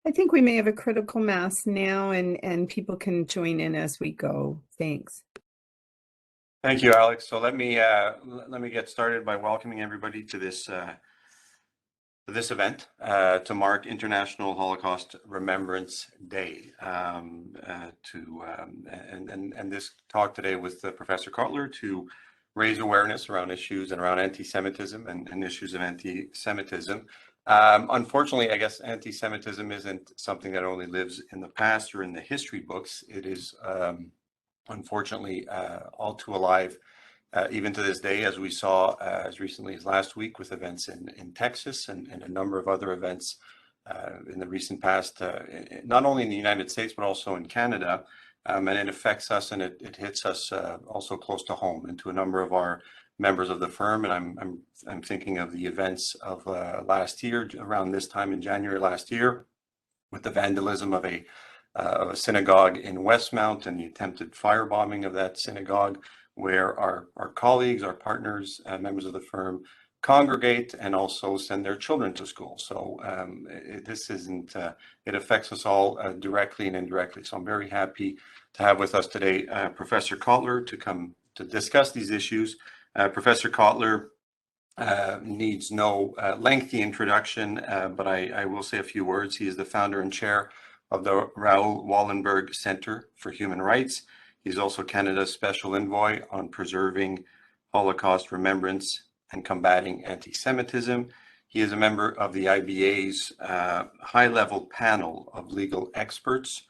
I think we may have a critical mass now, and people can join in as we go. Thanks. Thank you, Alex. So let me get started by welcoming everybody to this event to mark International Holocaust Remembrance Day. And this talk today with Professor Cotler to raise awareness around issues and around anti-Semitism and issues of anti-Semitism. Unfortunately, I guess anti-Semitism isn't something that only lives in the past or in the history books. It is unfortunately all too alive even to this day, as we saw as recently as last week with events in Texas and a number of other events in the recent past, not only in the United States, but also in Canada. And it affects us, and it hits us also close to home and to a number of our members of the firm. And I'm thinking of the events of last year, around this time in January last year, with the vandalism of a synagogue in Westmount and the attempted firebombing of that synagogue, where our colleagues, our partners, members of the firm congregate and also send their children to school. So this isn't, it affects us all directly and indirectly. So I'm very happy to have with us today Professor Cotler to come to discuss these issues. Professor Cotler needs no lengthy introduction, but I will say a few words. He is the founder and chair of the Raoul Wallenberg Center for Human Rights. He's also Canada's Special Envoy on preserving Holocaust remembrance and combating anti-Semitism. He is a member of the IBA's high-level panel of legal experts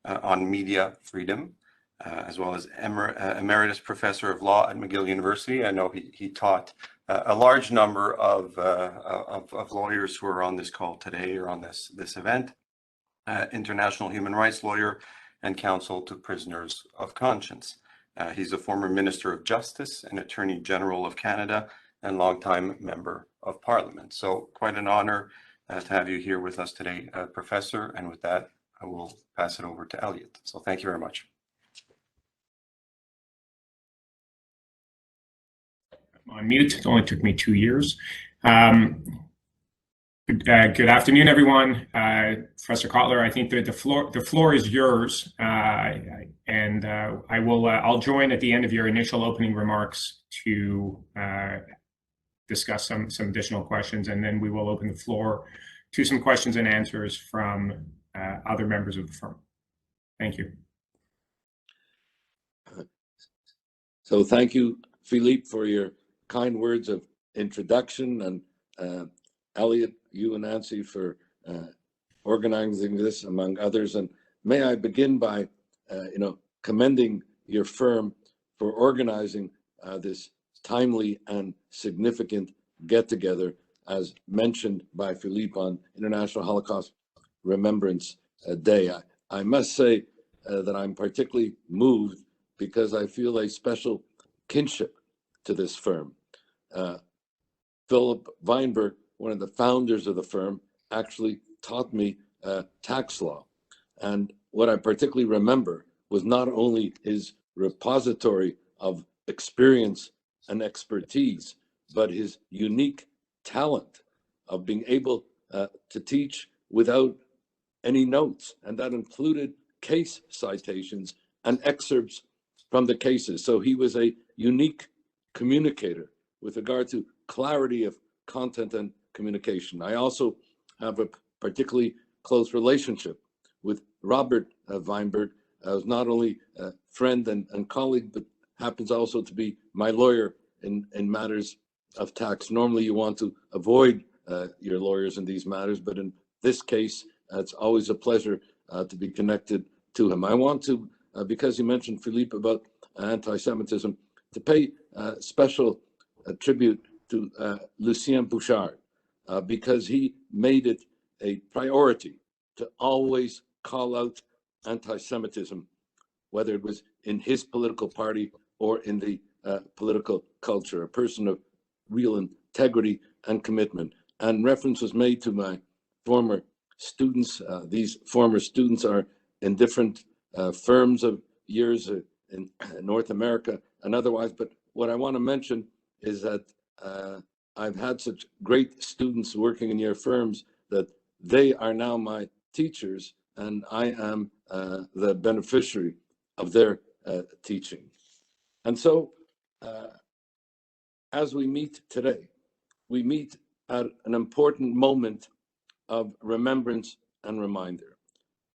on media freedom, as well as Emeritus Professor of Law at McGill University. I know he taught a large number of lawyers who are on this call today or on this event. International human rights lawyer and counsel to prisoners of conscience. He's a former Minister of Justice and Attorney General of Canada and longtime member of Parliament. So quite an honor to have you here with us today, Professor. And with that, I will pass it over to Elliot. So thank you very much. On mute. It only took me 2 years. Good afternoon, everyone. Professor Cotler, I think that the floor is yours, and I'll join at the end of your initial opening remarks to discuss some additional questions, and then we will open the floor to some questions and answers from other members of the firm. Thank you. So thank you, Philippe, for your kind words of introduction, and Elliot, you and Nancy for organizing this, among others. And may I begin by, commending your firm for organizing this timely and significant get-together, as mentioned by Philippe, on International Holocaust Remembrance Day. I must say that I'm particularly moved because I feel a special kinship to this firm. Philip Weinberg, one of the founders of the firm, actually taught me tax law. And what I particularly remember was not only his repository of experience and expertise, but his unique talent of being able to teach without any notes. And that included case citations and excerpts from the cases. So he was a unique communicator with regard to clarity of content and communication. I also have a particularly close relationship with Robert Weinberg, who's not only a friend and colleague, but happens also to be my lawyer in matters of tax. Normally you want to avoid your lawyers in these matters, but in this case, it's always a pleasure to be connected to him. I want to, because you mentioned, Philippe, about anti-Semitism, to pay special tribute to Lucien Bouchard, because he made it a priority to always call out anti-Semitism, whether it was in his political party or in the political culture, a person of real integrity and commitment. And reference was made to my former students. These former students are in different firms of years in North America and otherwise. But what I want to mention is that I've had such great students working in your firms that they are now my teachers, and I am the beneficiary of their teaching. And so, as we meet today, we meet at an important moment of remembrance and reminder,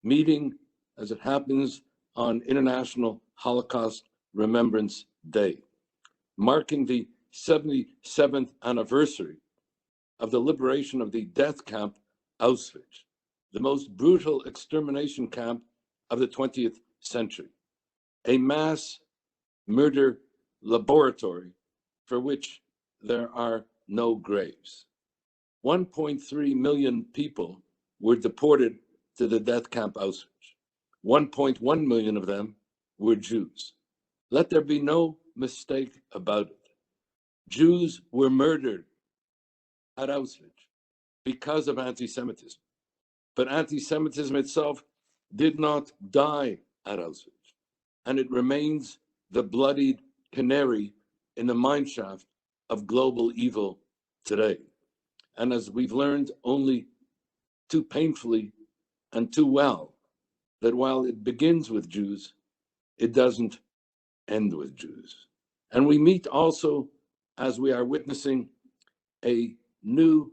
meeting as it happens on International Holocaust Remembrance Day, marking the 77th anniversary of the liberation of the death camp Auschwitz, the most brutal extermination camp of the 20th century, a mass murder laboratory for which there are no graves. 1.3 million people were deported to the death camp Auschwitz. 1.1 million of them were Jews. Let there be no mistake about it. Jews were murdered at Auschwitz because of anti-Semitism. But anti-Semitism itself did not die at Auschwitz, and it remains the bloodied canary in the mineshaft of global evil today. And as we've learned only too painfully and too well, that while it begins with Jews, it doesn't end with Jews. And we meet also as we are witnessing a new,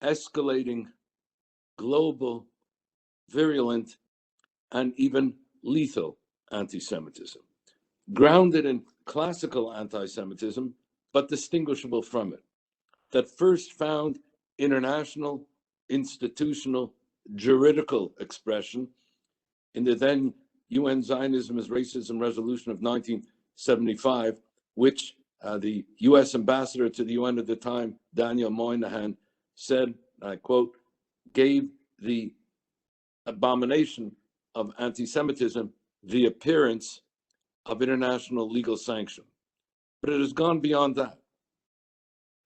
escalating, global, virulent, and even lethal anti-Semitism, grounded in classical anti-Semitism, but distinguishable from it, that first found international, institutional, juridical expression in the then UN Zionism as Racism Resolution of 1975, which the US ambassador to the UN at the time, Daniel Moynihan, said, I quote, gave the abomination of anti-Semitism the appearance of international legal sanction. But it has gone beyond that.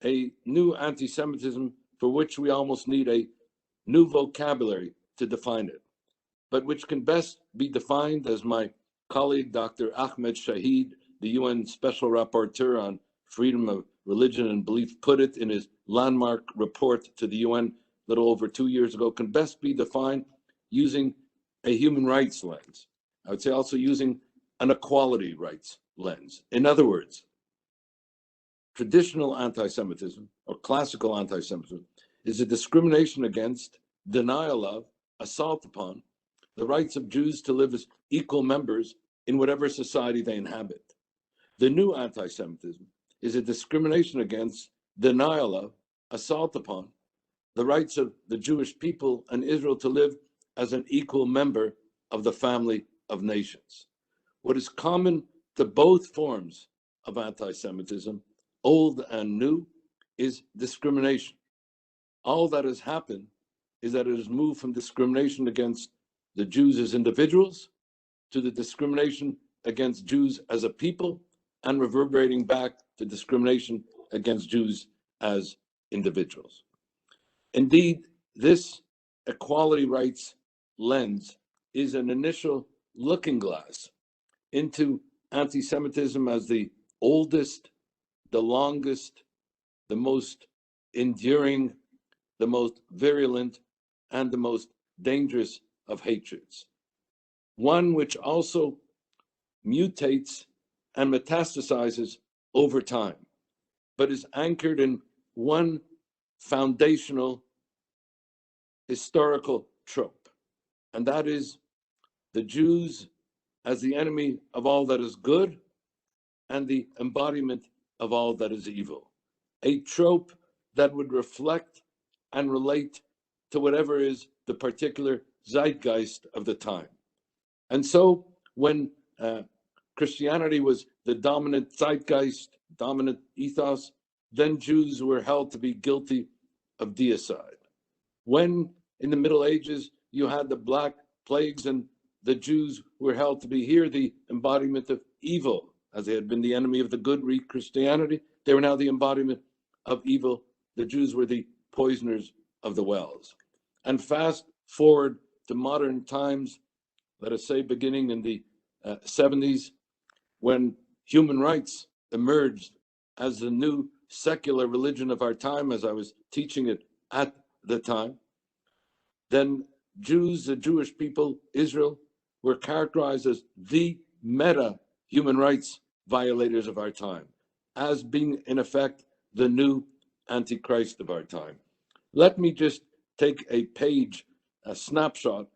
A new anti-Semitism for which we almost need a new vocabulary to define it, but which can best be defined, as my colleague Dr. Ahmed Shahid, the UN Special Rapporteur on Freedom of Religion and Belief, put it in his landmark report to the UN a little over 2 years ago, can best be defined using a human rights lens. I would say also using an equality rights lens. In other words, traditional anti-Semitism or classical anti-Semitism is a discrimination against, denial of, assault upon the rights of Jews to live as equal members in whatever society they inhabit. The new anti-Semitism is a discrimination against, denial of, assault upon the rights of the Jewish people and Israel to live as an equal member of the family of nations. What is common to both forms of anti-Semitism, old and new, is discrimination. All that has happened is that it has moved from discrimination against the Jews as individuals to the discrimination against Jews as a people, and reverberating back to discrimination against Jews as individuals. Indeed, this equality rights lens is an initial looking glass into anti-Semitism as the oldest, the longest, the most enduring, the most virulent, and the most dangerous of hatreds. One which also mutates and metastasizes over time, but is anchored in one foundational historical trope, and that is the Jews as the enemy of all that is good and the embodiment of all that is evil. A trope that would reflect and relate to whatever is the particular zeitgeist of the time. And so when Christianity was the dominant zeitgeist, dominant ethos, then Jews were held to be guilty of deicide. When in the Middle Ages you had the Black Plagues and the Jews were held to be here the embodiment of evil, as they had been the enemy of the good Christianity, they were now the embodiment of evil. The Jews were the poisoners of the wells. And fast forward to modern times, let us say beginning in the 70s, when human rights emerged as the new secular religion of our time, as I was teaching it at the time, then Jews, the Jewish people, Israel, were characterized as the meta human rights violators of our time, as being, in effect, the new Antichrist of our time. Let me just take a page, a snapshot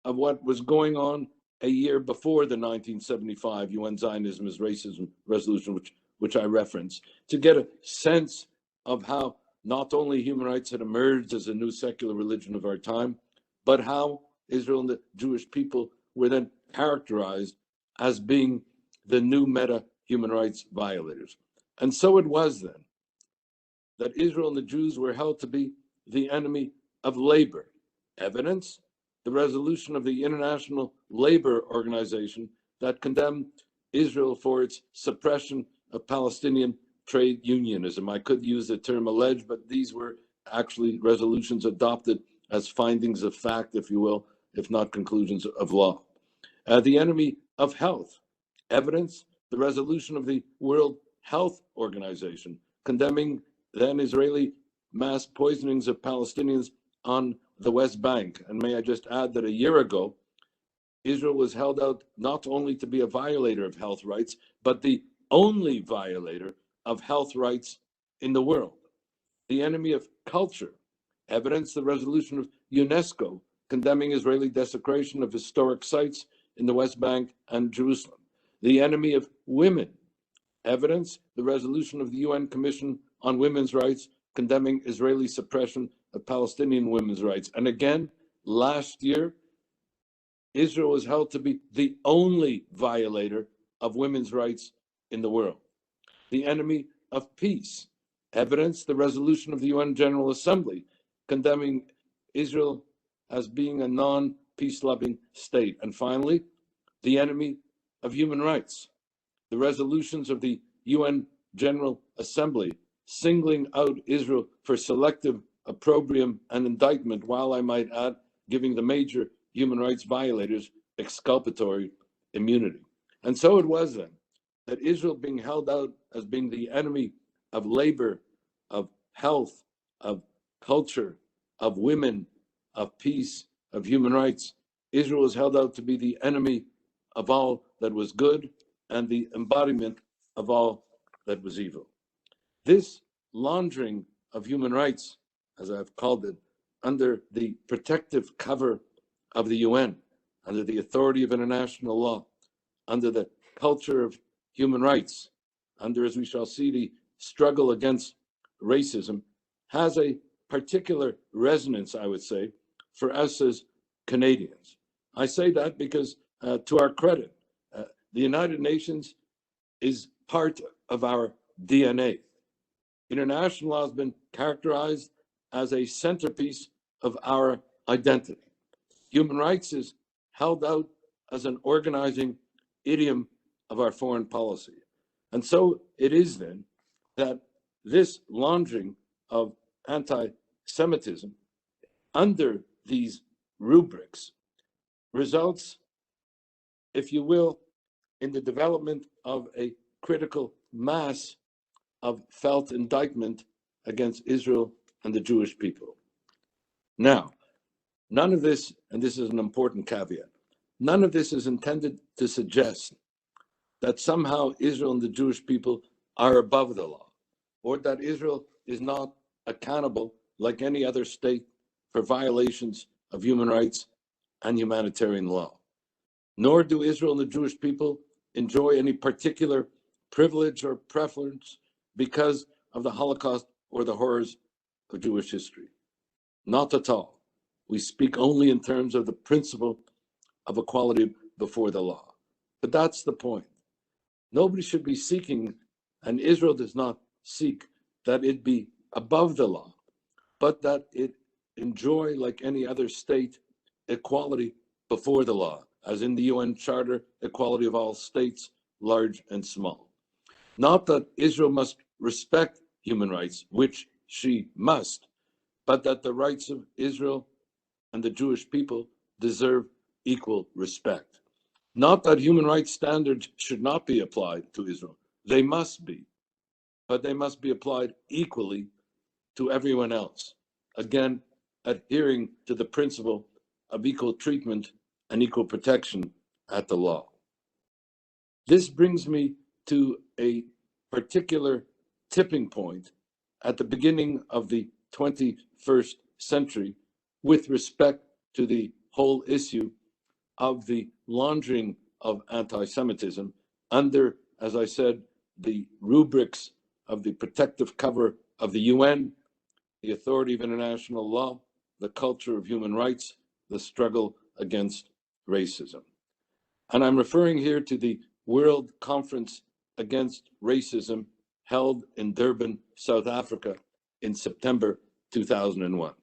of what was going on a year before the 1975 UN Zionism is Racism resolution, which I referenced, to get a sense of how not only human rights had emerged as a new secular religion of our time, but how Israel and the Jewish people were then characterized as being the new meta human rights violators. And so it was then that Israel and the Jews were held to be the enemy of labor. Evidence, the resolution of the International Labor Organization that condemned Israel for its suppression of Palestinian trade unionism. I could use the term alleged, but these were actually resolutions adopted as findings of fact, if you will, if not conclusions of law. The enemy of health. Evidence, the resolution of the World Health Organization condemning then Israeli mass poisonings of Palestinians on the West Bank. And may I just add that a year ago, Israel was held out not only to be a violator of health rights, but the only violator of health rights in the world. The enemy of culture. Evidence, the resolution of UNESCO condemning Israeli desecration of historic sites in the West Bank and Jerusalem. The enemy of women. Evidence, the resolution of the UN Commission on Women's Rights condemning Israeli suppression of Palestinian women's rights. And again, last year, Israel was held to be the only violator of women's rights in the world. The enemy of peace. Evidence, the resolution of the UN General Assembly condemning Israel as being a non-peace-loving state. And finally, the enemy of human rights. The resolutions of the UN General Assembly singling out Israel for selective opprobrium and indictment, while I might add, giving the major human rights violators exculpatory immunity. And so it was then that Israel, being held out as being the enemy of labor, of health, of culture, of women, of peace, of human rights, Israel was held out to be the enemy of all that was good and the embodiment of all that was evil. This laundering of human rights, as I've called it, under the protective cover of the UN, under the authority of international law, under the culture of human rights, under, as we shall see, the struggle against racism, has a particular resonance, I would say, for us as Canadians. I say that because, to our credit, the United Nations is part of our DNA. International law has been characterized as a centerpiece of our identity. Human rights is held out as an organizing idiom of our foreign policy. And so it is then that this laundering of anti-Semitism under these rubrics results, if you will, in the development of a critical mass of felt indictment against Israel and the Jewish people. Now, none of this, and this is an important caveat, none of this is intended to suggest that somehow Israel and the Jewish people are above the law, or that Israel is not accountable like any other state for violations of human rights and humanitarian law. Nor do Israel and the Jewish people enjoy any particular privilege or preference because of the Holocaust or the horrors of Jewish history. Not at all. We speak only in terms of the principle of equality before the law. But that's the point. Nobody should be seeking, and Israel does not seek, that it be above the law, but that it enjoy, like any other state, equality before the law, as in the UN Charter, equality of all states, large and small. Not that Israel must respect human rights, which she must, but that the rights of Israel and the Jewish people deserve equal respect. Not that human rights standards should not be applied to Israel. They must be, but they must be applied equally to everyone else. Again, adhering to the principle of equal treatment and equal protection at the law. This brings me to a particular tipping point at the beginning of the 21st century with respect to the whole issue of the laundering of anti-Semitism under, as I said, the rubrics of the protective cover of the UN, the authority of international law, the culture of human rights, the struggle against racism. And I'm referring here to the World Conference Against Racism held in Durban, South Africa in September 2001.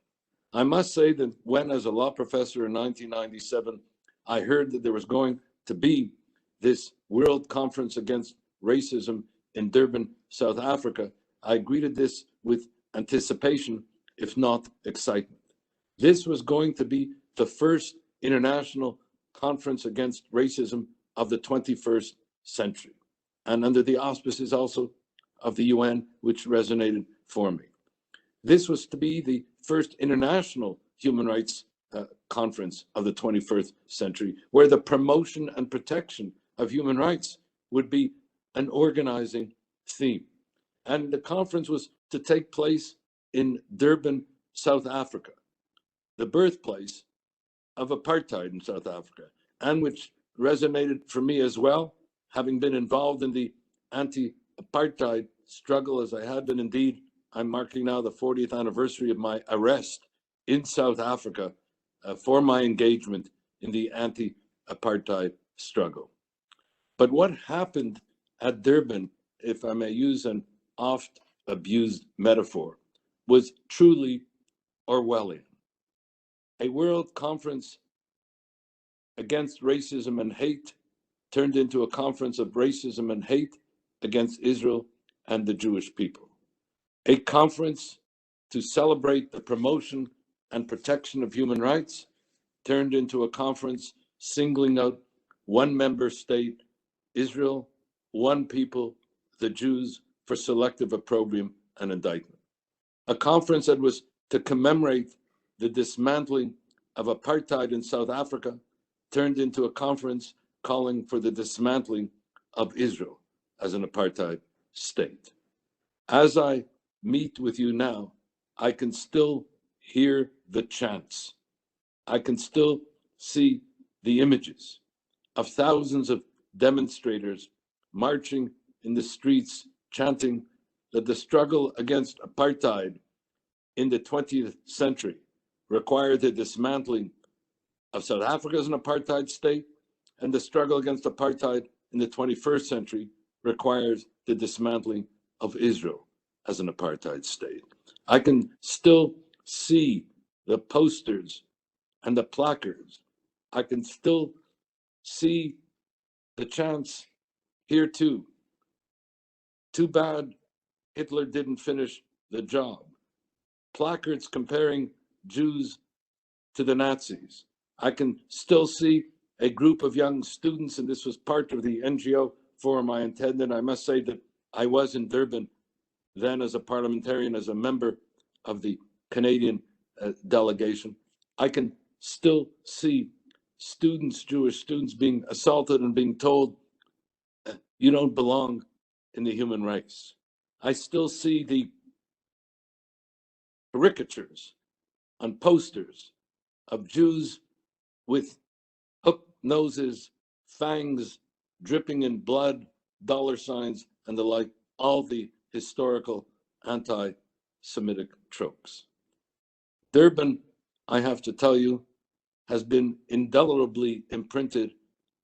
I must say that when, as a law professor in 1997, I heard that there was going to be this World Conference Against Racism in Durban, South Africa, I greeted this with anticipation, if not excitement. This was going to be the first international conference against racism of the 21st century, and under the auspices also of the UN, which resonated for me. This was to be the first international human rights conference of the 21st century, where the promotion and protection of human rights would be an organizing theme. And the conference was to take place in Durban, South Africa, the birthplace of apartheid in South Africa, and which resonated for me as well, having been involved in the anti-apartheid struggle as I had been. Indeed, I'm marking now the 40th anniversary of my arrest in South Africa for my engagement in the anti-apartheid struggle. But what happened at Durban, if I may use an oft abused metaphor, was truly Orwellian. A world conference against racism and hate turned into a conference of racism and hate against Israel and the Jewish people. A conference to celebrate the promotion and protection of human rights turned into a conference singling out one member state, Israel, one people, the Jews, for selective opprobrium and indictment. A conference that was to commemorate the dismantling of apartheid in South Africa turned into a conference calling for the dismantling of Israel as an apartheid state. As I meet with you now, I can still hear the chants. I can still see the images of thousands of demonstrators marching in the streets, chanting that the struggle against apartheid in the 20th century required the dismantling of South Africa as an apartheid state, and the struggle against apartheid in the 21st century requires the dismantling of Israel as an apartheid state. I can still see the posters and the placards. I can still see the chants here too. Too bad Hitler didn't finish the job. Placards comparing Jews to the Nazis. I can still see a group of young students, and this was part of the NGO forum I attended. I must say that I was in Durban then as a parliamentarian, as a member of the Canadian delegation. I can still see students, Jewish students, being assaulted and being told, you don't belong in the human race. I still see the caricatures on posters of Jews with hooked noses, fangs dripping in blood, dollar signs, and the like, all the historical anti-Semitic tropes. Durban, I have to tell you, has been indelibly imprinted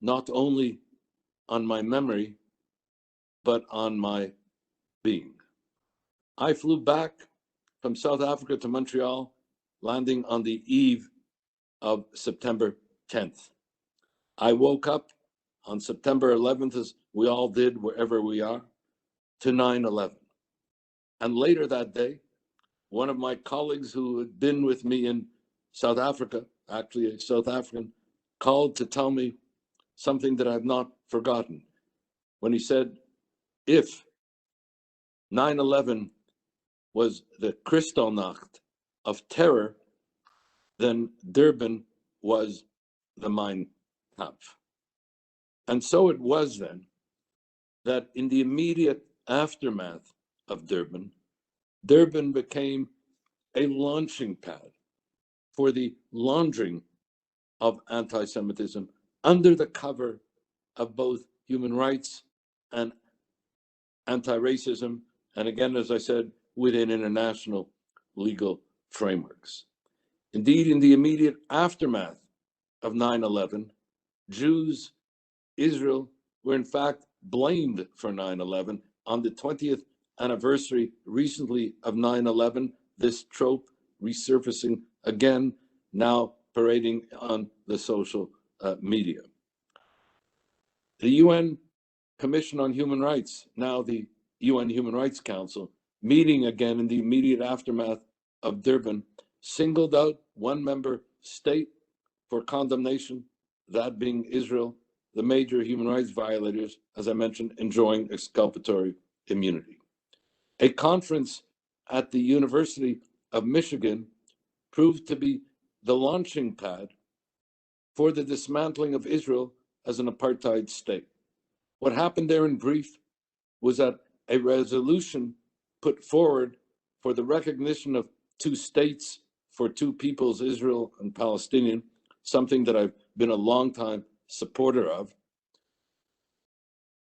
not only on my memory, but on my being. I flew back from South Africa to Montreal, landing on the eve of September 10th. I woke up on September 11th, as we all did wherever we are, to 9/11. And later that day, one of my colleagues who had been with me in South Africa, actually a South African, called to tell me something that I've not forgotten. When he said, if 9/11 was the Kristallnacht of terror, then Durban was the Mein Kampf. And so it was then that in the immediate aftermath of Durban, Durban became a launching pad for the laundering of anti-Semitism under the cover of both human rights and anti-racism, and again, as I said, within international legal frameworks. Indeed, in the immediate aftermath of 9/11, Jews, Israel, were in fact blamed for 9/11. On the 20th anniversary recently of 9/11, this trope resurfacing again, now parading on the social media. The UN Commission on Human Rights, now the UN Human Rights Council, meeting again in the immediate aftermath of Durban, singled out one member state for condemnation, that being Israel, the major human rights violators, as I mentioned, enjoying exculpatory immunity. A conference at the University of Michigan proved to be the launching pad for the dismantling of Israel as an apartheid state. What happened there in brief was that a resolution put forward for the recognition of two states for two peoples, Israel and Palestinian, something that I've been a long time supporter of,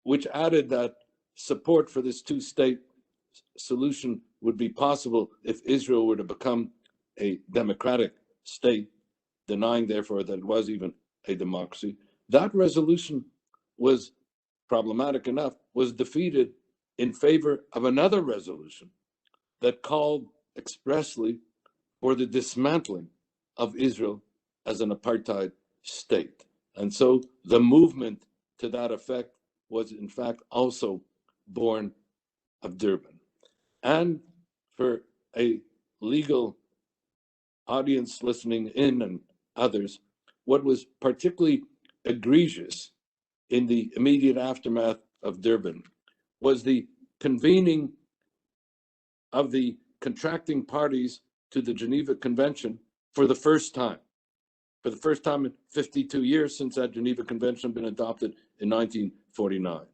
which added that support for this two-state solution would be possible if Israel were to become a democratic state, denying therefore that it was even a democracy. That resolution was problematic enough, was defeated in favor of another resolution that called expressly for the dismantling of Israel as an apartheid state. And so the movement to that effect was in fact also born of Durban. And for a legal audience listening in and others, what was particularly egregious in the immediate aftermath of Durban was the convening of the contracting parties to the Geneva Convention for the first time. For the first time in 52 years since that Geneva Convention had been adopted in 1949.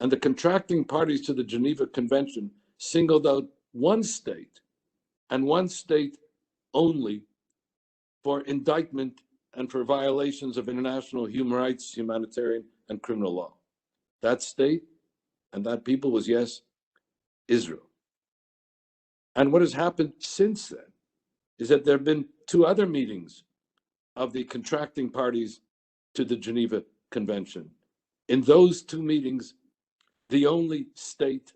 And the contracting parties to the Geneva Convention singled out one state, and one state only, for indictment and for violations of international human rights, humanitarian, and criminal law. That state and that people was, yes, Israel. And what has happened since then is that there have been two other meetings of the contracting parties to the Geneva Convention. In those two meetings, the only state,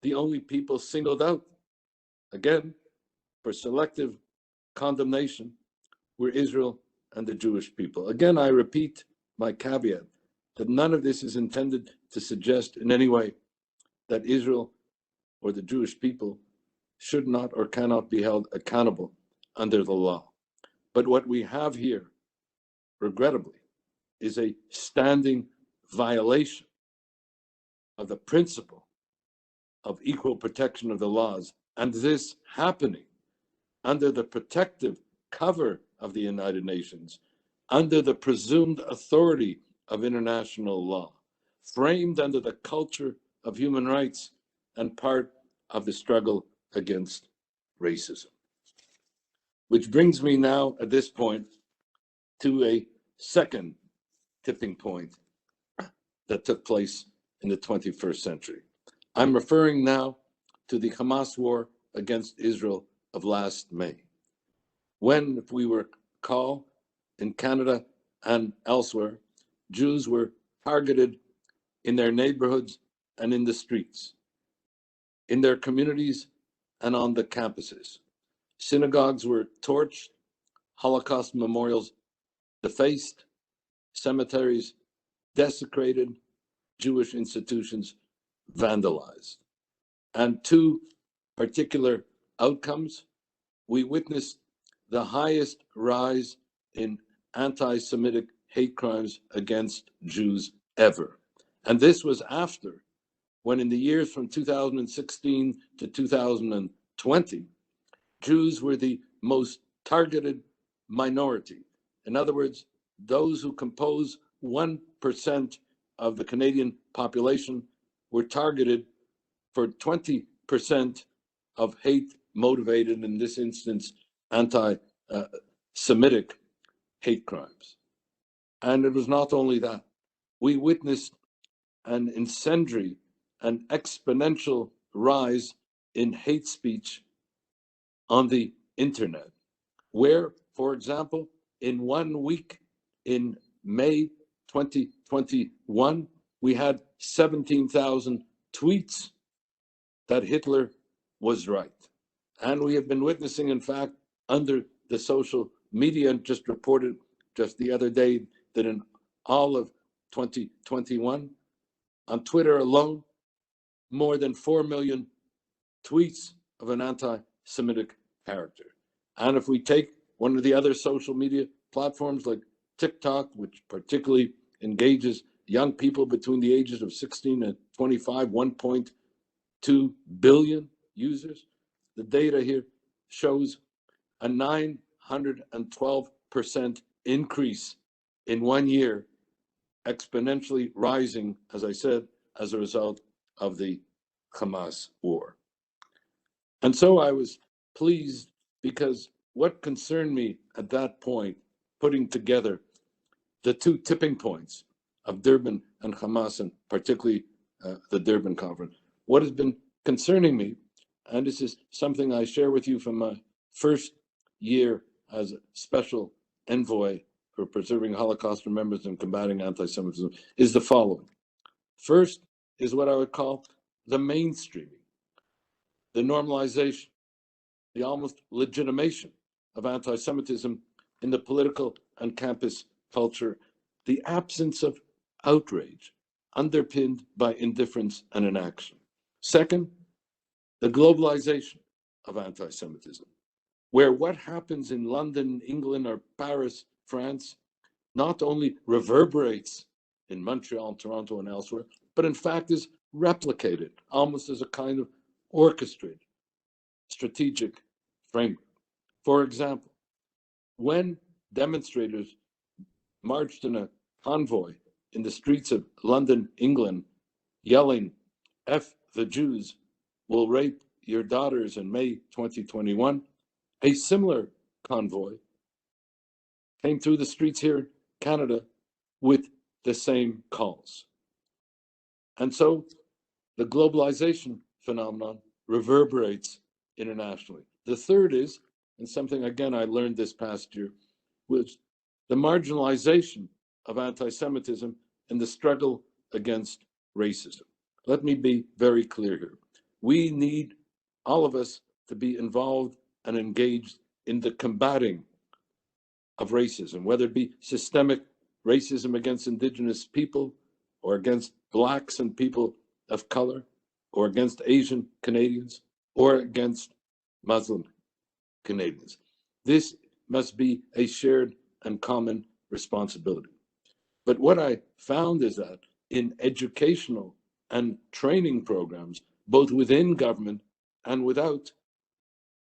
the only people singled out, again, for selective condemnation, were Israel and the Jewish people. Again, I repeat my caveat that none of this is intended to suggest in any way that Israel or the Jewish people should not or cannot be held accountable under the law. But what we have here, regrettably, is a standing violation of the principle of equal protection of the laws, and this happening under the protective cover of the United Nations, under the presumed authority of international law, framed under the culture of human rights and part of the struggle against racism. Which brings me now at this point to a second tipping point that took place in the 21st century. I'm referring now to the Hamas war against Israel of last May, when, if we recall, in Canada and elsewhere, Jews were targeted in their neighborhoods and in the streets, in their communities and on the campuses. Synagogues were torched, Holocaust memorials defaced, cemeteries desecrated, Jewish institutions vandalized. And two particular outcomes: we witnessed the highest rise in anti-Semitic hate crimes against Jews ever. And this was after, when in the years from 2016 to 2020, Jews were the most targeted minority In other words, those who compose 1% of the Canadian population were targeted for 20% of hate motivated, in this instance, anti-Semitic hate crimes. And it was not only that. We witnessed an incendiary, an exponential rise in hate speech on the internet, where, for example, in 1 week in May 2021, we had 17,000 tweets that Hitler was right. And we have been witnessing, in fact, under the social media, and just reported just the other day that in all of 2021, on Twitter alone, more than 4 million tweets of an anti-Semitic character. And if we take one of the other social media platforms like TikTok, which particularly engages young people between the ages of 16 and 25, 1.2 billion users, the data here shows a 912% increase in 1 year, exponentially rising, as I said, as a result of the Hamas war. And so I was pleased, because what concerned me at that point, putting together the two tipping points of Durban and Hamas, and particularly the Durban conference, what has been concerning me, and this is something I share with you from my first year as a special envoy for preserving Holocaust remembrance and combating anti-Semitism, is the following. First is what I would call the mainstreaming, the normalization, the almost legitimation of anti-Semitism in the political and campus culture, the absence of outrage underpinned by indifference and inaction. Second, the globalization of anti-Semitism, where what happens in London, England, or Paris, France, not only reverberates in Montreal, Toronto, and elsewhere, but in fact is replicated almost as a kind of orchestrated strategic framework. For example, when demonstrators marched in a convoy in the streets of London, England, yelling, "F the Jews, will rape your daughters" in May 2021, a similar convoy came through the streets here in Canada with the same calls. And so the globalization phenomenon reverberates internationally. The third is, and something again I learned this past year, was the marginalization of anti-Semitism and the struggle against racism. Let me be very clear here. We need all of us to be involved and engaged in the combating of racism, whether it be systemic racism against Indigenous people, or against Blacks and people of color, or against Asian Canadians, or against Muslim Canadians. This must be a shared and common responsibility. But what I found is that in educational and training programs, both within government and without,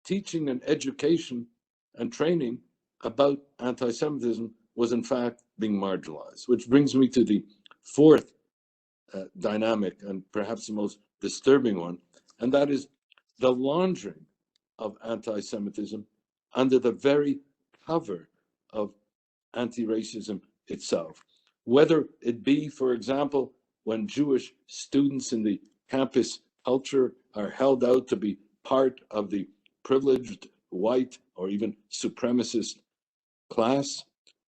teaching and education and training about anti-Semitism was in fact being marginalized, which brings me to the fourth dynamic, and perhaps the most disturbing one, and that is the laundering of anti-Semitism under the very cover of anti-racism itself. Whether it be, for example, when Jewish students in the campus culture are held out to be part of the privileged white or even supremacist class,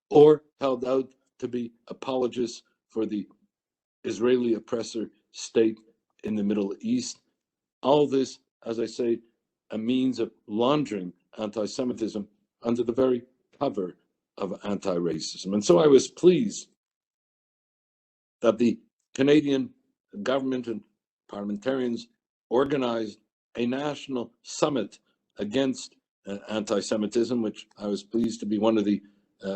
or held out to be apologists for the Israeli oppressor state in the Middle East. All this, as I say, a means of laundering anti-Semitism under the very cover of anti-racism. And so I was pleased that the Canadian government and parliamentarians organized a national summit against anti-Semitism, which I was pleased to be one of the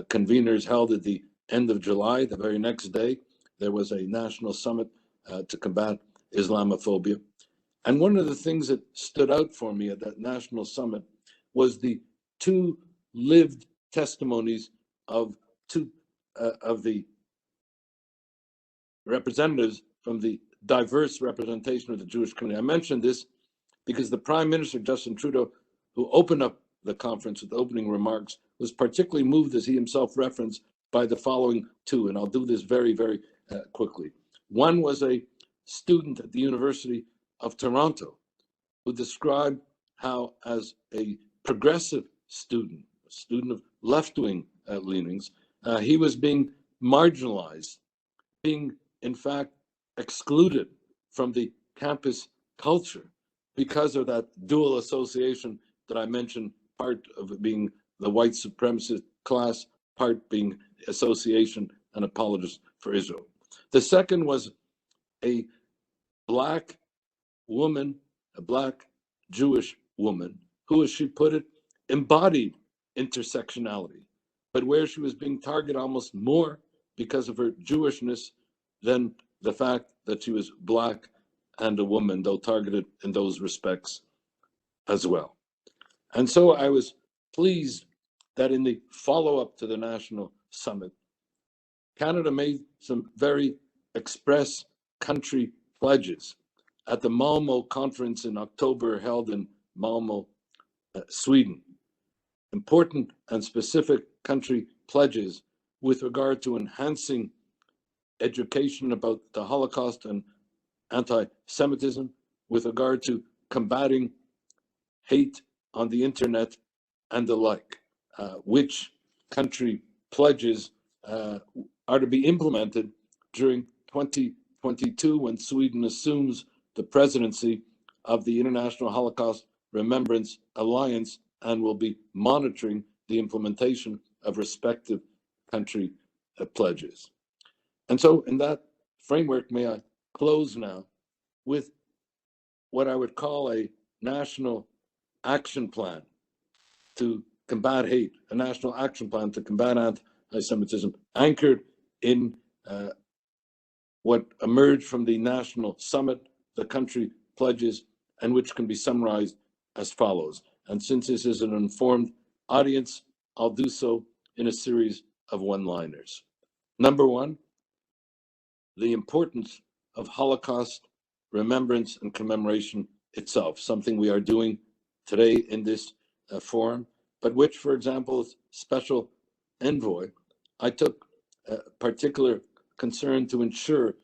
conveners, held at the end of July. The very next day, there was a national summit to combat Islamophobia. And one of the things that stood out for me at that national summit was the two lived testimonies of two of the representatives from the diverse representation of the Jewish community. I mentioned this because the Prime Minister, Justin Trudeau, who opened up the conference with opening remarks, was particularly moved, as he himself referenced, by the following two, and I'll do this very, very quickly. One was a student at the University of Toronto who described how, as a progressive student, a student of left-wing leanings, he was being marginalized, being, in fact, excluded from the campus culture because of that dual association that I mentioned, part of it being the white supremacist class, part being association and apologist for Israel. The second was a Black woman, a Black Jewish woman, who, as she put it, embodied intersectionality, but where she was being targeted almost more because of her Jewishness than the fact that she was Black and a woman, though targeted in those respects as well. And so I was pleased that in the follow-up to the National Summit, Canada made some very express country pledges at the Malmö conference in October, held in Malmö, Sweden. Important and specific country pledges with regard to enhancing education about the Holocaust and anti-Semitism, with regard to combating hate on the internet and the like, which country pledges are to be implemented during 2022 when Sweden assumes the presidency of the International Holocaust Remembrance Alliance and will be monitoring the implementation of respective country pledges. And so in that framework, may I close now with what I would call a national action plan to combat hate, a national action plan to combat anti-Semitism, anchored in what emerged from the National Summit, the country pledges, and which can be summarized as follows. And since this is an informed audience, I'll do so in a series of one-liners. Number one, the importance of Holocaust remembrance and commemoration itself, something we are doing today in this forum, but which, for example, as special envoy, I took particular concern to ensure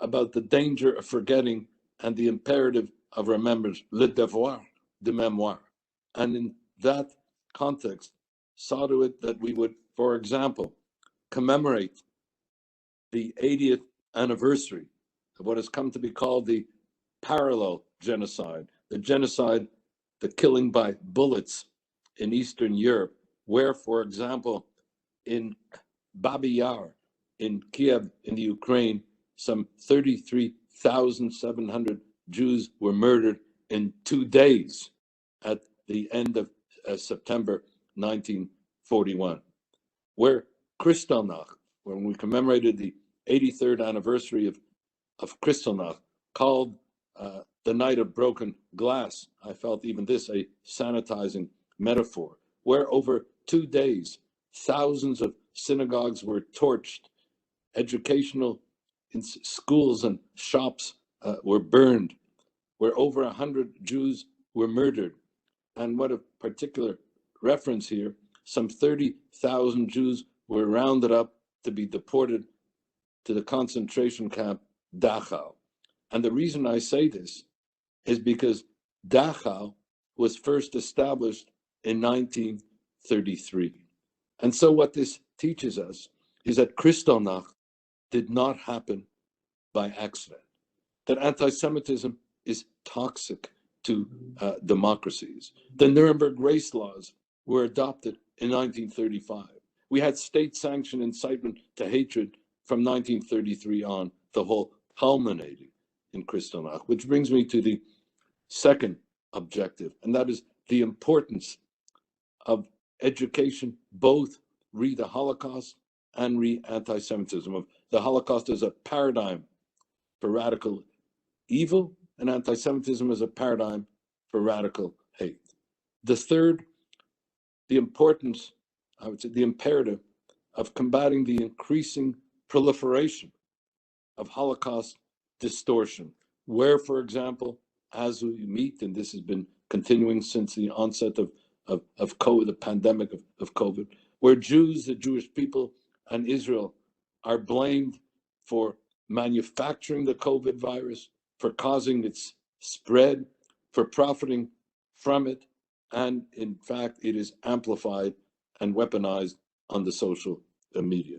about the danger of forgetting and the imperative of remembrance, le devoir de mémoire. And in that context, saw to it that we would, for example, commemorate the 80th anniversary of what has come to be called the parallel genocide, the killing by bullets in Eastern Europe, where, for example, in Babi Yar, in Kiev, in the Ukraine, some 33,700 Jews were murdered in 2 days at the end of September 1941. Where Kristallnacht, when we commemorated the 83rd anniversary of Kristallnacht, called the night of broken glass, I felt even this a sanitizing metaphor, where over 2 days, thousands of synagogues were torched, educational schools and shops were burned, where over 100 Jews were murdered. And what a particular reference here, some 30,000 Jews were rounded up to be deported to the concentration camp Dachau. And the reason I say this is because Dachau was first established in 1933. And so what this teaches us is that Kristallnacht did not happen by accident, that anti-Semitism is toxic to democracies. The Nuremberg race laws were adopted in 1935. We had state-sanctioned incitement to hatred from 1933 on, the whole culminating in Kristallnacht, which brings me to the second objective, and that is the importance of education, both re the Holocaust and re anti-Semitism, of the Holocaust as a paradigm for radical evil and anti-Semitism as a paradigm for radical hate. The third, the importance I would say, the imperative of combating the increasing proliferation of Holocaust distortion, where, for example, as we meet, and this has been continuing since the onset of COVID, the pandemic of COVID, where Jews, the Jewish people, and Israel are blamed for manufacturing the COVID virus, for causing its spread, for profiting from it, and in fact, it is amplified and weaponized on the social media.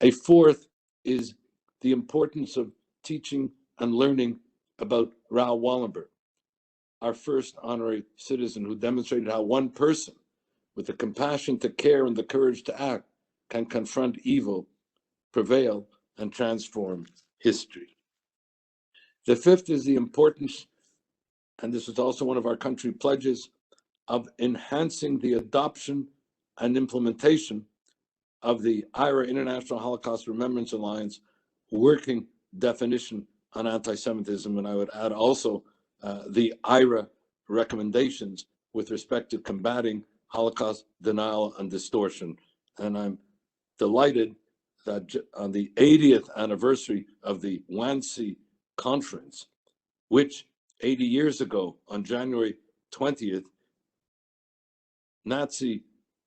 A fourth is the importance of teaching and learning about Raoul Wallenberg, our first honorary citizen who demonstrated how one person with the compassion to care and the courage to act can confront evil, prevail, and transform history. The fifth is the importance, and this is also one of our country pledges, of enhancing the adoption and implementation of the IRA, International Holocaust Remembrance Alliance, working definition on anti-Semitism, and I would add also the IRA recommendations with respect to combating Holocaust denial and distortion. And I'm delighted that on the 80th anniversary of the Wannsee Conference, which 80 years ago on January 20th, Nazi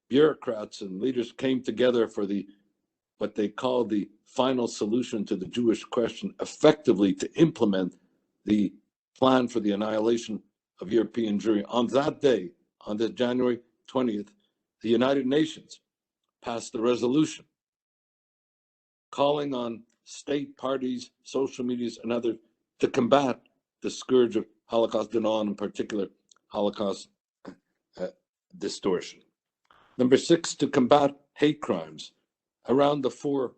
bureaucrats and leaders came together for what they called the final solution to the Jewish question, effectively to implement the plan for the annihilation of European Jewry. On that day, on the January 20th, the United Nations passed a resolution calling on state parties, social medias, and others to combat the scourge of Holocaust denial, and in particular, Holocaust distortion. Number 6, to combat hate crimes around the 4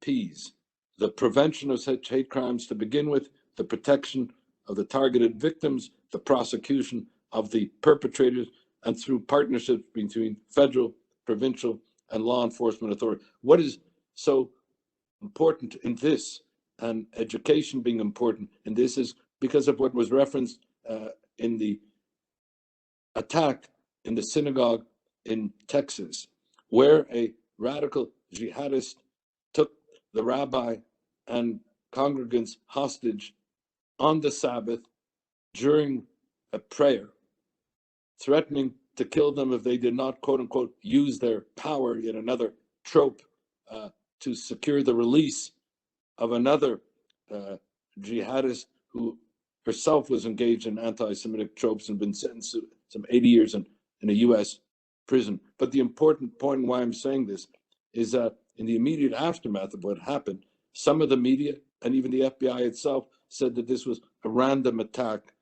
Ps: the prevention of such hate crimes to begin with, the protection of the targeted victims, the prosecution of the perpetrators, and through partnerships between federal, provincial, and law enforcement authorities. What is so important in this, and education being important in this, is because of what was referenced in the attack in the synagogue in Texas, where a radical jihadist took the rabbi and congregants hostage on the Sabbath during a prayer, threatening to kill them if they did not, quote unquote, use their power, yet another trope, to secure the release of another jihadist who herself was engaged in anti-Semitic tropes and been sentenced to some 80 years in a US prison. But the important point why I'm saying this is that in the immediate aftermath of what happened, some of the media and even the FBI itself said that this was a random attack,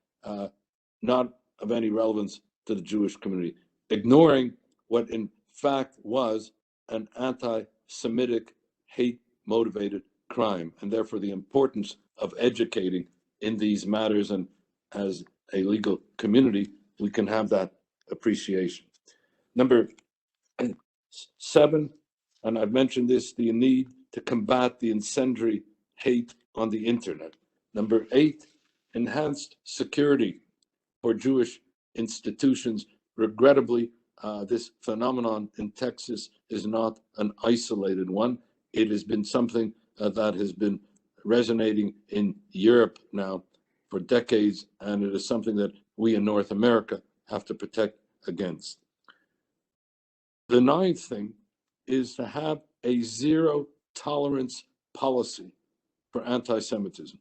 not of any relevance to the Jewish community, ignoring what in fact was an anti-Semitic, hate-motivated crime, and therefore the importance of educating in these matters. And as a legal community, we can have that appreciation. Number 7, and I've mentioned this, the need to combat the incendiary hate on the internet. Number 8, enhanced security for Jewish institutions. Regrettably, this phenomenon in Texas is not an isolated one. It has been something that has been resonating in Europe now for decades, and it is something that we in North America have to protect against. The 9th thing is to have a zero tolerance policy for anti-Semitism.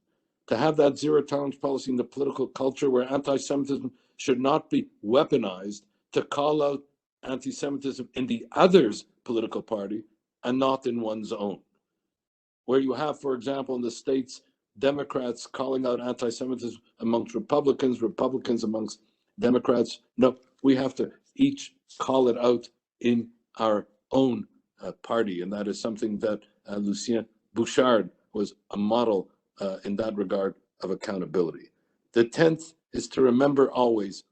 To have that zero tolerance policy in the political culture where anti-Semitism should not be weaponized to call out anti-Semitism in the other's political party and not in one's own. Where you have, for example, in the States, Democrats calling out anti-Semitism amongst Republicans, Republicans amongst Democrats. No, we have to each call it out in our own party. And that is something that Lucien Bouchard was a model in that regard of accountability. The 10th is to remember always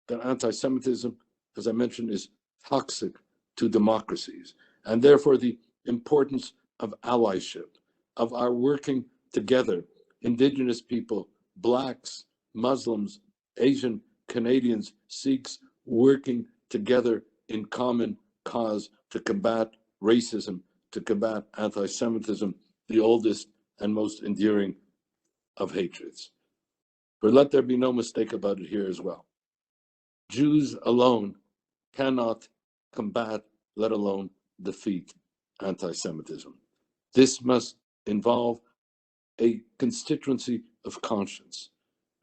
that anti-Semitism, as I mentioned, is toxic to democracies, and therefore the importance of allyship, of our working together, Indigenous people, Blacks, Muslims, Asian, Canadians, Sikhs, working together in common cause to combat racism, to combat anti-Semitism, the oldest and most enduring of hatreds. But let there be no mistake about it here as well. Jews alone cannot combat, let alone defeat, anti-Semitism. This must involve a constituency of conscience,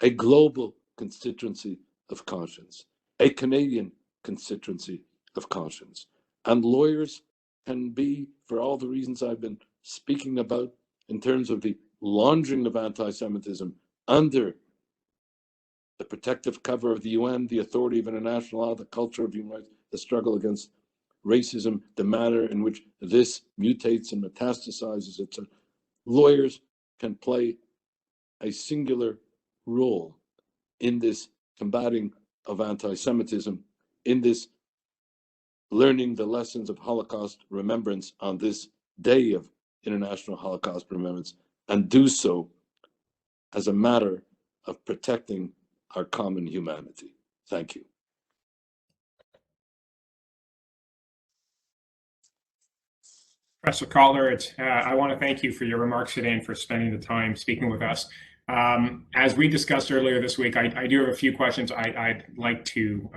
a global constituency of conscience, a Canadian constituency of conscience. And lawyers can be, for all the reasons I've been speaking about, in terms of the laundering of anti-Semitism under the protective cover of the UN, the authority of international law, the culture of human rights, the struggle against racism, the manner in which this mutates and metastasizes, etc. Lawyers can play a singular role in this combating of anti-Semitism, in this learning the lessons of Holocaust remembrance on this day of International Holocaust Remembrance, and do so as a matter of protecting our common humanity. Thank you. Professor Cotler, I want to thank you for your remarks today and for spending the time speaking with us. As we discussed earlier this week, I do have a few questions I'd like to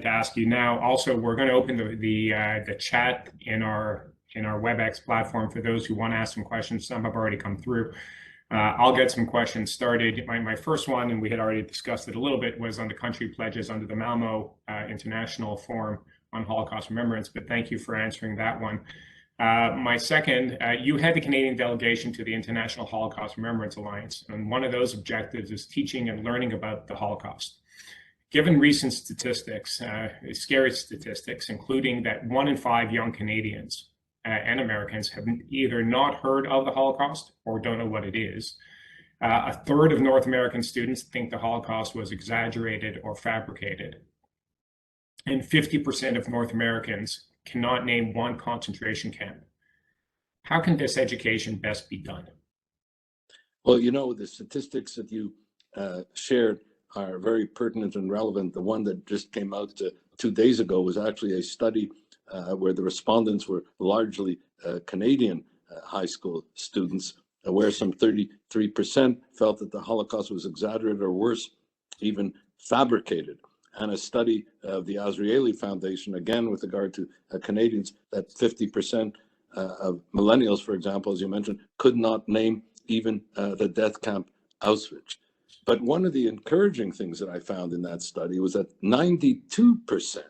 ask you now. Also, we're going to open the chat in our WebEx platform for those who want to ask some questions. Some have already come through. I'll get some questions started. My first one, and we had already discussed it a little bit, was on the country pledges under the Malmo International Forum on Holocaust Remembrance, but thank you for answering that one. My second, you had the Canadian delegation to the International Holocaust Remembrance Alliance, and one of those objectives is teaching and learning about the Holocaust. Given recent statistics, scary statistics, including that 1 in 5 young Canadians and Americans have either not heard of the Holocaust or don't know what it is. A third of North American students think the Holocaust was exaggerated or fabricated. And 50% of North Americans cannot name one concentration camp. How can this education best be done? Well, you know, the statistics that you shared are very pertinent and relevant. The one that just came out 2 days ago was actually a study where the respondents were largely Canadian high school students, where some 33% felt that the Holocaust was exaggerated or worse, even fabricated. And a study of the Azrieli Foundation, again with regard to Canadians, that 50% of millennials, for example, as you mentioned, could not name even the death camp Auschwitz. But one of the encouraging things that I found in that study was that 92%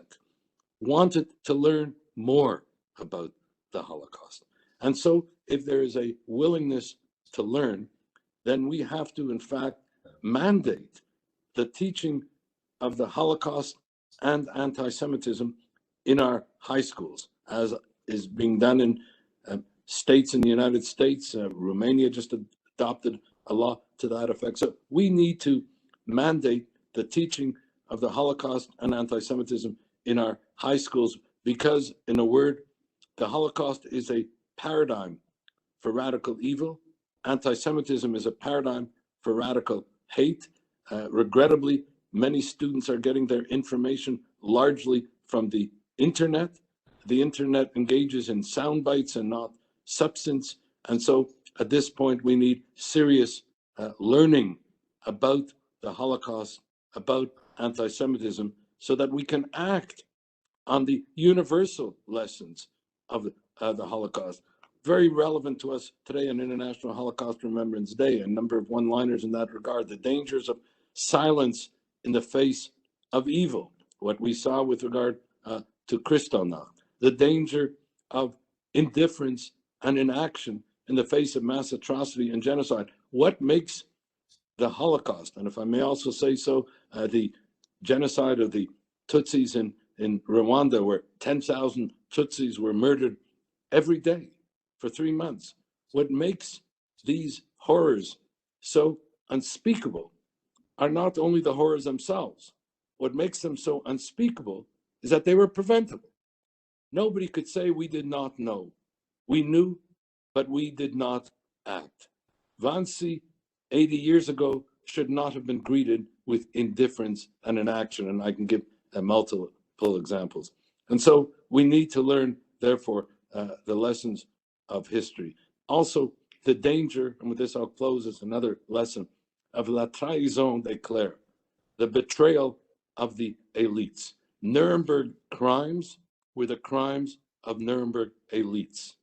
wanted to learn more about the Holocaust. And so if there is a willingness to learn, then we have to, in fact, mandate the teaching of the Holocaust and anti-Semitism in our high schools, as is being done in states in the United States. Romania just adopted a law to that effect. So we need to mandate the teaching of the Holocaust and anti-Semitism in our high schools, because, in a word, the Holocaust is a paradigm for radical evil. Anti-Semitism is a paradigm for radical hate. Regrettably, many students are getting their information largely from the internet. The internet engages in sound bites and not substance. And so at this point, we need serious learning about the Holocaust, about anti-Semitism, so that we can act on the universal lessons of the Holocaust. Very relevant to us today on International Holocaust Remembrance Day, a number of one-liners in that regard. The dangers of silence in the face of evil, what we saw with regard to Kristallnacht, the danger of indifference and inaction in the face of mass atrocity and genocide. What makes the Holocaust, and if I may also say so, the genocide of the Tutsis in Rwanda, where 10,000 Tutsis were murdered every day for 3 months. What makes these horrors so unspeakable are not only the horrors themselves. What makes them so unspeakable is that they were preventable. Nobody could say we did not know. We knew, but we did not act. Wannsee, 80 years ago, should not have been greeted with indifference and inaction, and I can give multiple examples. And so we need to learn, therefore, the lessons of history. Also, the danger, and with this I'll close, is another lesson, of la trahison des clercs, the betrayal of the elites. Nuremberg crimes were the crimes of Nuremberg elites.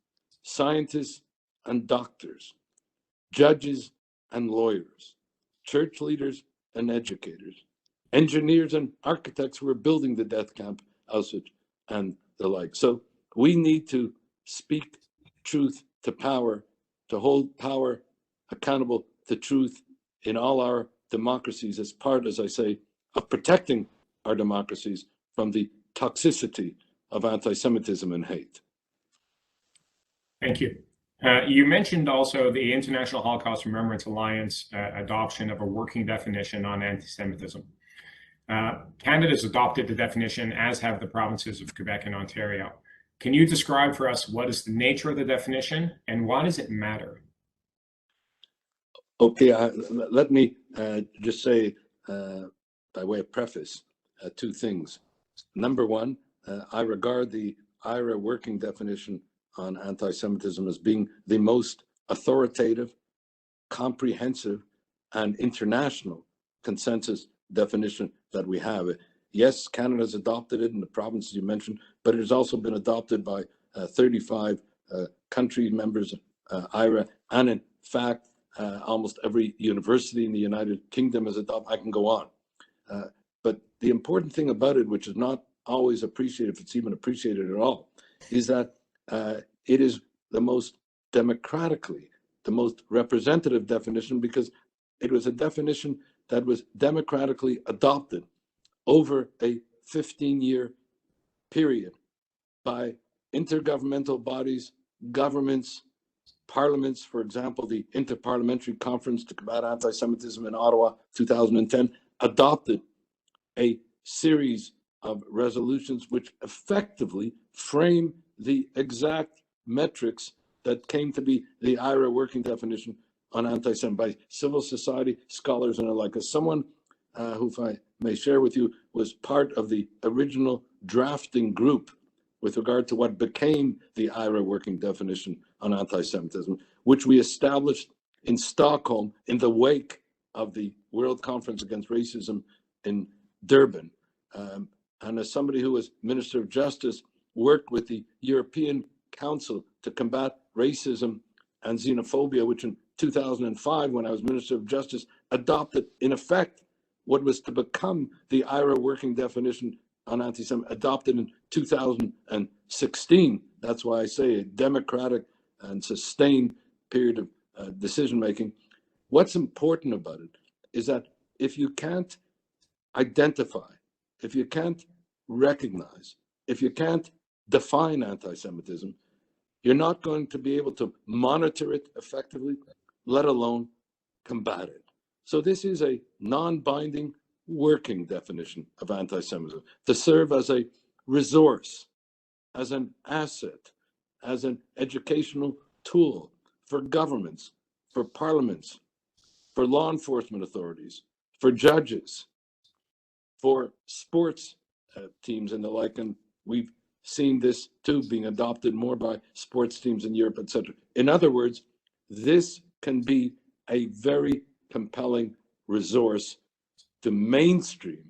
Scientists and doctors, judges and lawyers, church leaders and educators, engineers and architects who were building the death camp, Auschwitz, and the like. So we need to speak truth to power, to hold power accountable to truth in all our democracies as part, as I say, of protecting our democracies from the toxicity of anti-Semitism and hate. Thank you. You mentioned also the International Holocaust Remembrance Alliance adoption of a working definition on anti-Semitism. Canada's adopted the definition, as have the provinces of Quebec and Ontario. Can you describe for us what is the nature of the definition and why does it matter? Okay, let me just say, by way of preface, two things. Number one, I regard the IRA working definition on anti-Semitism as being the most authoritative, comprehensive, and international consensus definition that we have. Yes, Canada's adopted it in the provinces you mentioned, but it has also been adopted by 35 country members of IRA, and in fact, almost every university in the United Kingdom has adopted. I can go on. But the important thing about it, which is not always appreciated, if it's even appreciated at all, is that it is the most democratically, the most representative definition, because it was a definition that was democratically adopted over a 15-year period by intergovernmental bodies, governments, parliaments. For example, the Interparliamentary Conference to Combat Anti-Semitism in Ottawa, 2010, adopted a series of resolutions which effectively frame the exact metrics that came to be the IRA working definition on anti-Semitism by civil society, scholars, and the like. As someone who, if I may share with you, was part of the original drafting group with regard to what became the IRA working definition on anti-Semitism, which we established in Stockholm in the wake of the World Conference Against Racism in Durban. And as somebody who was Minister of Justice, worked with the European Council to combat racism and xenophobia, which in 2005, when I was Minister of Justice, adopted in effect what was to become the IRA working definition on anti-Semitism, adopted in 2016. That's why I say a democratic and sustained period of decision-making. What's important about it is that if you can't identify, if you can't recognize, if you can't define anti-Semitism, you're not going to be able to monitor it effectively, let alone combat it. So this is a non-binding working definition of anti-Semitism to serve as a resource, as an asset, as an educational tool for governments, for parliaments, for law enforcement authorities, for judges, for sports teams and the like. And we've seen this too being adopted more by sports teams in Europe, etc. In other words, this can be a very compelling resource to mainstream,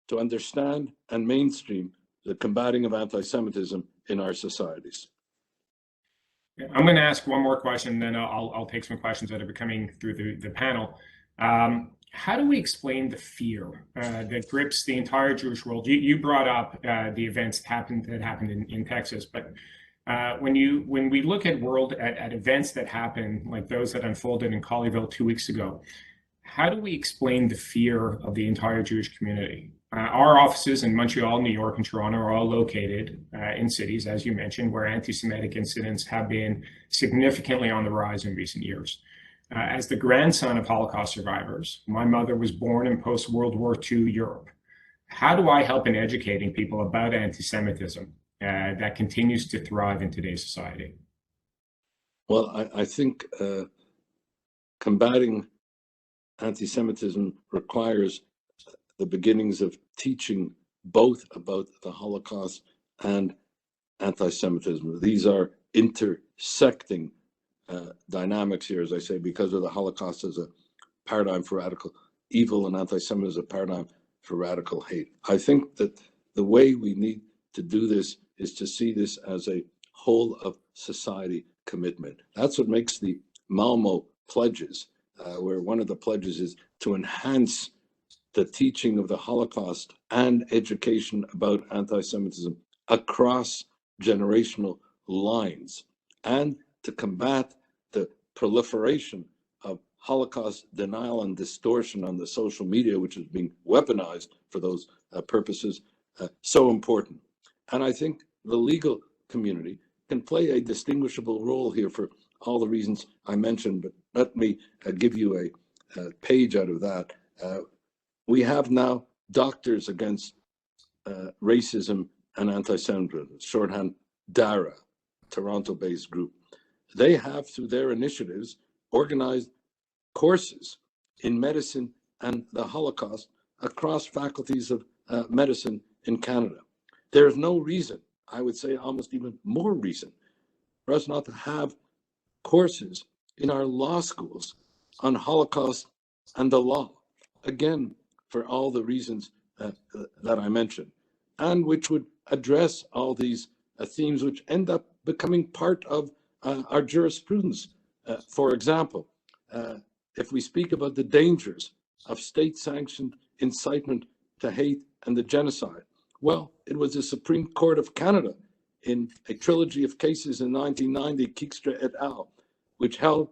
to understand and mainstream the combating of anti-Semitism in our societies. I'm going to ask one more question, then I'll take some questions that are coming through the panel. How do we explain the fear that grips the entire Jewish world? You brought up the events that happened in Texas, but when we look at events that happen, like those that unfolded in Colleyville 2 weeks ago, how do we explain the fear of the entire Jewish community? Our offices in Montreal, New York, and Toronto are all located in cities, as you mentioned, where anti-Semitic incidents have been significantly on the rise in recent years. As the grandson of Holocaust survivors, my mother was born in post-World War II Europe. How do I help in educating people about anti-Semitism that continues to thrive in today's society? Well, I think combating anti-Semitism requires the beginnings of teaching both about the Holocaust and anti-Semitism. These are intersecting dynamics here, as I say, because of the Holocaust as a paradigm for radical evil and anti-Semitism as a paradigm for radical hate. I think that the way we need to do this is to see this as a whole of society commitment. That's what makes the Malmo pledges, where one of the pledges is to enhance the teaching of the Holocaust and education about anti-Semitism across generational lines, and to combat the proliferation of Holocaust denial and distortion on the social media, which is being weaponized for those purposes, so important. And I think the legal community can play a distinguishable role here for all the reasons I mentioned, but let me give you a page out of that. We have now Doctors Against Racism and Anti-Semitism, shorthand DARA, Toronto-based group. They have, through their initiatives, organized courses in medicine and the Holocaust across faculties of medicine in Canada. There is no reason, I would say almost even more reason, for us not to have courses in our law schools on Holocaust and the law, again, for all the reasons that I mentioned, and which would address all these themes which end up becoming part of our jurisprudence. For example, if we speak about the dangers of state-sanctioned incitement to hate and the genocide, well, it was the Supreme Court of Canada in a trilogy of cases in 1990, Keekstra et al., which held,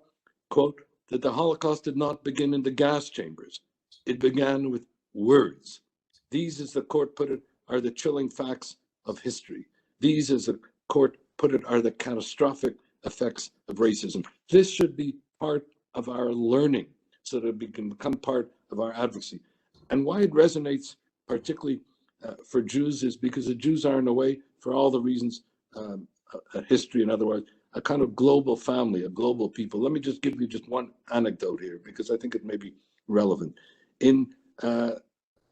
quote, that the Holocaust did not begin in the gas chambers. It began with words. These, as the court put it, are the chilling facts of history. These, as the court put it, are the catastrophic effects of racism. This should be part of our learning so that it can become part of our advocacy. And why it resonates particularly for Jews is because the Jews are, in a way, for all the reasons, history, in other words, a kind of global family, a global people. Let me just give you just one anecdote here, because I think it may be relevant. In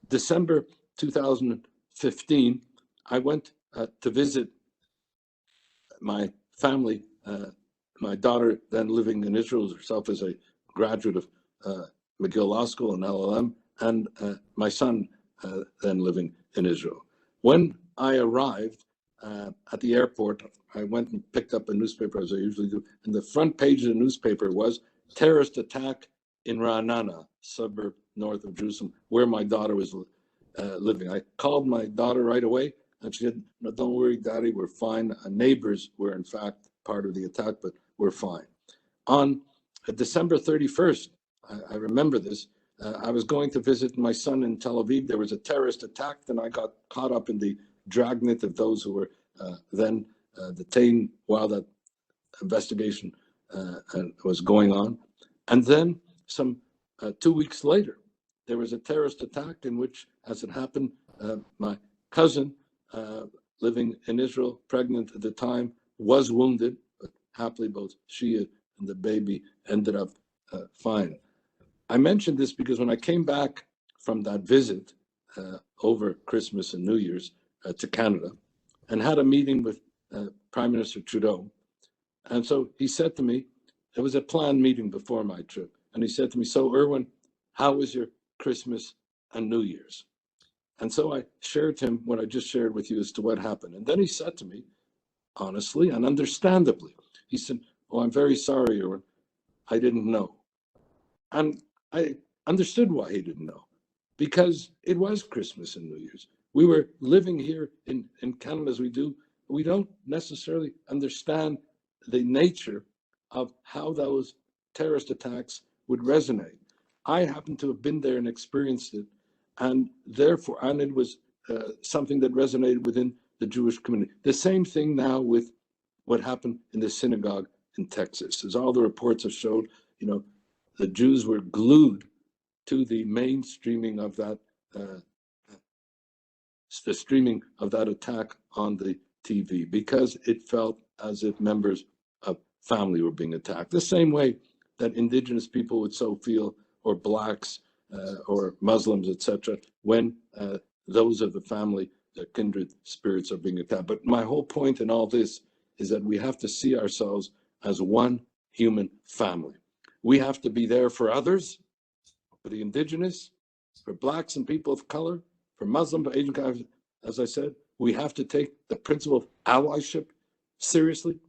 December 2015, I went to visit my family, my daughter then living in Israel herself as a graduate of McGill Law School and LLM, and my son then living in Israel. When I arrived at the airport, I went and picked up a newspaper, as I usually do, and the front page of the newspaper was terrorist attack in Ra'anana, suburb north of Jerusalem, where my daughter was living. I called my daughter right away, and she said, "No, don't worry, Daddy, we're fine." Neighbors were, in fact, part of the attack, but we're fine. On December 31st, I remember this, I was going to visit my son in Tel Aviv. There was a terrorist attack, and I got caught up in the dragnet of those who were then detained while that investigation was going on. And then some 2 weeks later, there was a terrorist attack in which, as it happened, my cousin living in Israel, pregnant at the time, was wounded, but happily both she and the baby ended up fine. I mentioned this because when I came back from that visit over Christmas and New Year's to Canada and had a meeting with Prime Minister Trudeau, and so he said to me, it was a planned meeting before my trip, and he said to me, "So Irwin, how was your Christmas and New Year's?" And so I shared to him what I just shared with you as to what happened. And then he said to me, honestly and understandably, he said, "Oh, I'm very sorry, Irwin, I didn't know." And I understood why he didn't know, because it was Christmas and New Year's. We were living here in Canada as we do. We don't necessarily understand the nature of how those terrorist attacks would resonate. I happen to have been there and experienced it, and therefore, and it was something that resonated within the Jewish community. The same thing now with what happened in the synagogue in Texas. As all the reports have showed, you know, the Jews were glued to the mainstreaming of that, the streaming of that attack on the TV, because it felt as if members of family were being attacked. The same way that Indigenous people would so feel, or Blacks, or Muslims, etc., when those of the family kindred spirits are being attacked. But my whole point in all this is that we have to see ourselves as one human family. We have to be there for others, for the indigenous, for blacks and people of color, for Muslim, for Asian guys. As I said, we have to take the principle of allyship seriously,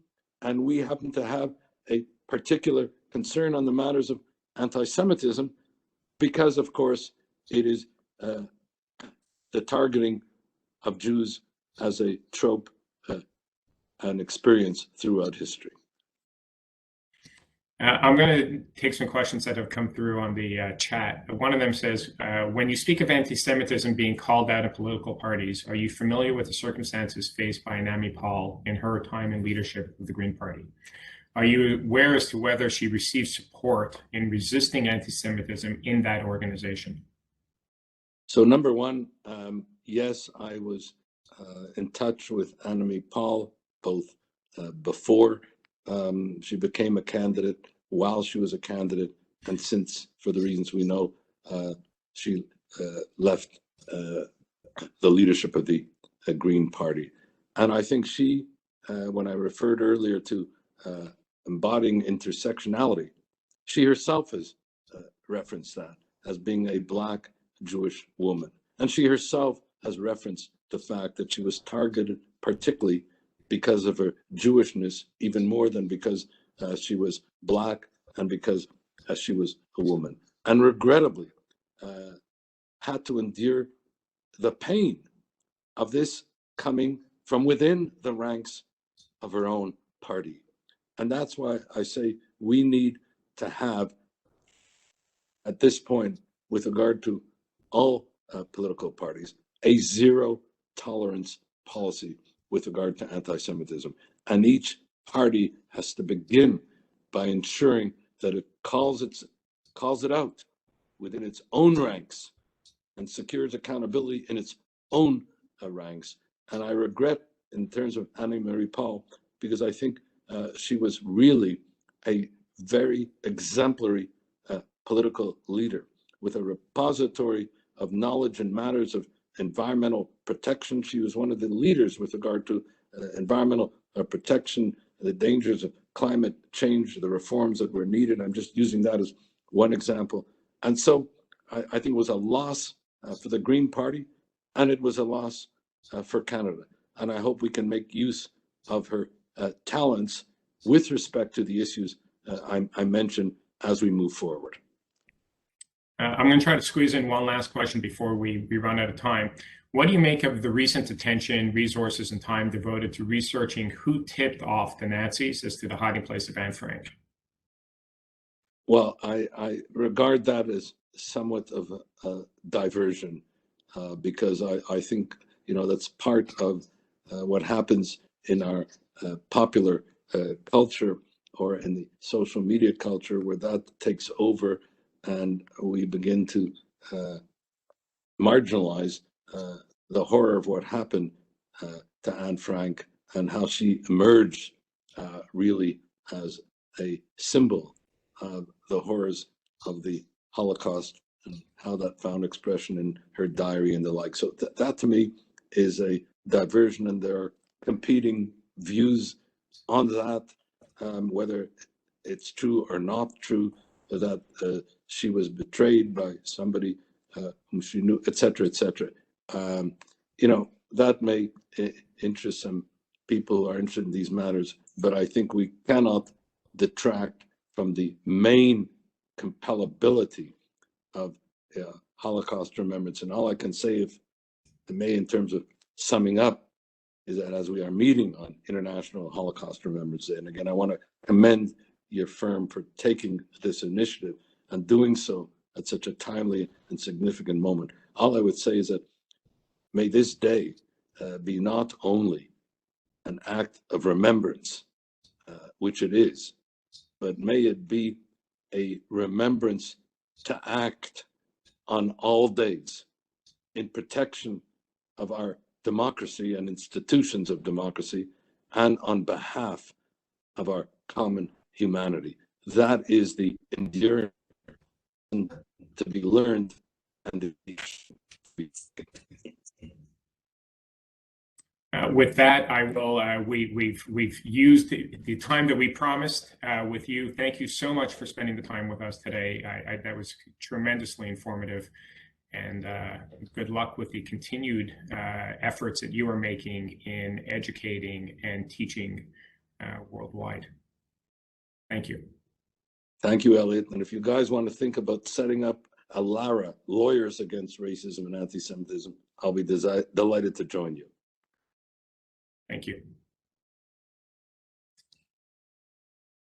and we happen to have a particular concern on the matters of anti-Semitism because, of course, it is the targeting of Jews as a trope, an experience throughout history. I'm going to take some questions that have come through on the chat. One of them says, when you speak of anti-Semitism being called out in political parties, are you familiar with the circumstances faced by Anami Paul in her time in leadership of the Green Party? Are you aware as to whether she received support in resisting anti-Semitism in that organization? So number one, yes, I was in touch with Anami Paul, both before she became a candidate, while she was a candidate, and since, for the reasons we know, she left the leadership of the Green Party. And I think she, when I referred earlier to embodying intersectionality, she herself has referenced that as being a Black Jewish woman. And she herself has referenced the fact that she was targeted particularly because of her Jewishness, even more than because she was Black and because she was a woman. And regrettably, had to endure the pain of this coming from within the ranks of her own party. And that's why I say we need to have, at this point, with regard to all political parties, a zero tolerance policy with regard to anti-Semitism. And each party has to begin by ensuring that it calls it out within its own ranks and secures accountability in its own ranks. And I regret, in terms of Annie-Marie Paul, because I think she was really a very exemplary political leader with a repository of knowledge in matters of environmental protection. She was one of the leaders with regard to environmental protection, the dangers of climate change, the reforms that were needed. I'm just using that as one example. And so I think it was a loss for the Green Party, and it was a loss for Canada. And I hope we can make use of her talents with respect to the issues I mentioned as we move forward. I'm going to try to squeeze in one last question before we run out of time. What do you make of the recent attention, resources, and time devoted to researching who tipped off the Nazis as to the hiding place of Anne Frank? Well, I regard that as somewhat of a diversion because I think, that's part of what happens in our popular culture or in the social media culture, where that takes over and we begin to marginalize the horror of what happened to Anne Frank and how she emerged really as a symbol of the horrors of the Holocaust and how that found expression in her diary and the like. So that to me is a diversion, and there are competing views on that, whether it's true or not true, that she was betrayed by somebody whom she knew, et cetera, et cetera. That may interest some people who are interested in these matters, but I think we cannot detract from the main compellability of Holocaust remembrance. And all I can say, if I may, in terms of summing up, is that as we are meeting on International Holocaust Remembrance Day, and again, I want to commend your firm for taking this initiative and doing so at such a timely and significant moment. All I would say is that may this day be not only an act of remembrance, which it is, but may it be a remembrance to act on all days in protection of our democracy and institutions of democracy, and on behalf of our common humanity. That is the enduring to be learned and to be With that, I will. We've used the time that we promised with you. Thank you so much for spending the time with us today. That was tremendously informative, and good luck with the continued efforts that you are making in educating and teaching worldwide. Thank you. Thank you, Elliot. And if you guys want to think about setting up a LARA, Lawyers Against Racism and Anti-Semitism, I'll be delighted to join you. Thank you.